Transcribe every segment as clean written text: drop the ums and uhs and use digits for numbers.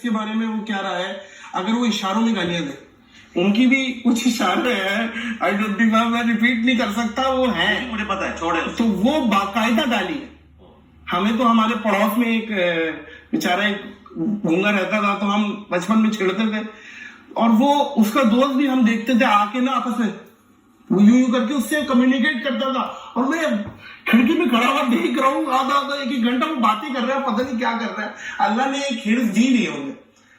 के बारे में वो क्या रहा है, अगर वो इशारों में गालियां दे, उनकी भी कुछ इशारे हैं, आई डोंट थिंक मैं रिपीट नहीं कर सकता, वो है, मुझे पता है, छोड़े तो वो बाकायदा गाली है। हमें तो हमारे पड़ोस में एक बेचारा एक गूंगा रहता था, तो हम बचपन में छेड़ते थे, और वो उसका दोस्त भी हम देखते थे आके ना आपस में वो यूं करके उससे कम्युनिकेट करता था, और मैं खिड़की में खड़ा हुआ देख रहा हूँ आधा आधा एक घंटा वो बातें कर रहा है, पता नहीं क्या कर रहा है। अल्लाह ने एक हिर्स दी नहीं होंगे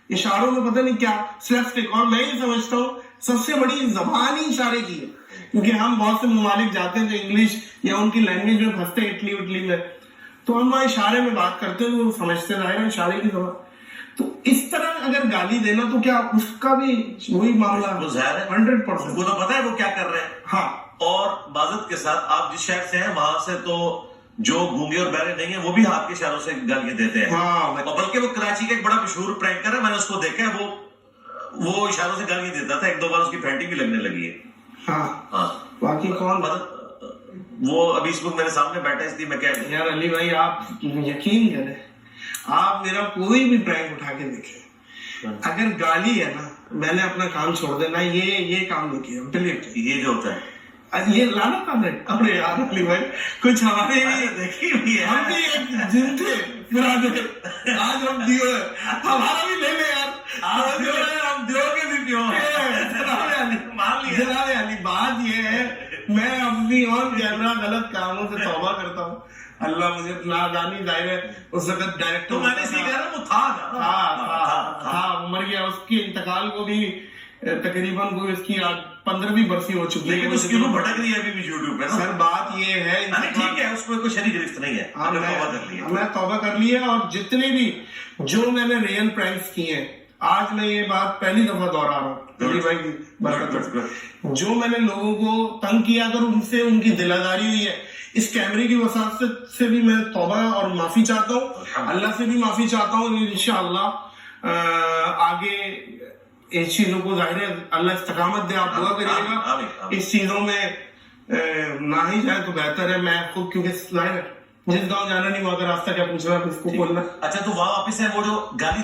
इशारों में, पता नहीं क्या स्लैपस्टिक। और मैं ये समझता हूँ सबसे बड़ी जबान ही इशारे की है, क्योंकि हम बहुत से ममालिक जाते हैं जो इंग्लिश या उनकी लैंग्वेज में फंसते हैं, इटली उटली में, तो हम वहाँ इशारे में बात करते हैं, वो समझते रहे इशारे की जबान। तो इस तरह अगर गाली देना तो क्या उसका भी वही मामला वो ज़ाहिर है 100%। उनको तो पता है वो क्या कर रहे हैं। हाँ, और बाजत के साथ आप जिस शहर से हैं वहां से तो जो गूंगे और बहरे नहीं है वो भी हाथ के इशारों से गालियां देते हैं। हाँ, और बल्कि वो कराची का एक बड़ा मशहूर प्रैंकर है, मैंने उसको देखा है, वो इशारों से गालियां देता था, एक दो बार उसकी फैंटी भी लगने लगी है। हाँ, हाँ, बाकी कौन वो अभी इस वक्त मेरे सामने बैठा है, इसलिए मैं कह यार अली भाई आप यकीन करें, आप मेरा कोई भी प्रैंक उठा के देखें, अगर गाली है ना, मैंने अपना काम छोड़ देना, ये काम नहीं किया डिलीट। ये जो होता है ये लाना था नहीं। अरे यार अली भाई कुछ हमारे भी देखी हुई है, हम भी एक जिन थे बिरादर, आज हम दियो है, हमारा भी ले ले यार, आप दियो है, हम दियो के भी पियो मान लिया। जनाब अली, बात ये है मैं अपनी और कैमरा गलत कामों से तौबा करता हूँ, अल्लाह मुझे नादानी जाहिर है उस वक्त डायरेक्टर तो मैंने इसी कह रहा वो था मर गया, उसके इंतकाल को भी तकरीबन कोई उसकी 15वीं बरसी हो चुकी है, लेकिन उसकी रूह भटक रही है अभी भी यूट्यूब पे। सर बात ये है ठीक है, उसमें कोई शरीक गिरफ्त नहीं है, हमने तौबा कर लिया। मैं तौबा कर लिया, और जितने भी जो मैंने रियल प्रैंक्स किए हैं, आज मैं ये बात पहली दफा दोहरा रहा हूँ अली भाई की बरकत, जो मैंने लोगों को तंग किया, अगर उनसे उनकी दिलादारी हुई है, इस कैमरे की वसात से भी मैं तौबा और माफी चाहता हूँ, अल्लाह से भी माफी चाहता हूँ। इंशाअल्लाह आगे इस चीजों को जाहिर है अल्लाह इस्तकामत दे, आप दुआ करिएगा इस चीजों में ना ही जाए तो बेहतर है। मैं खुद क्योंकि जाहिर है जिस गाँव जाना नहीं वहां का रास्ता क्या पूछ रहा है, किसको बोलना। अच्छा, तो वहां वापिस है वो जो गाली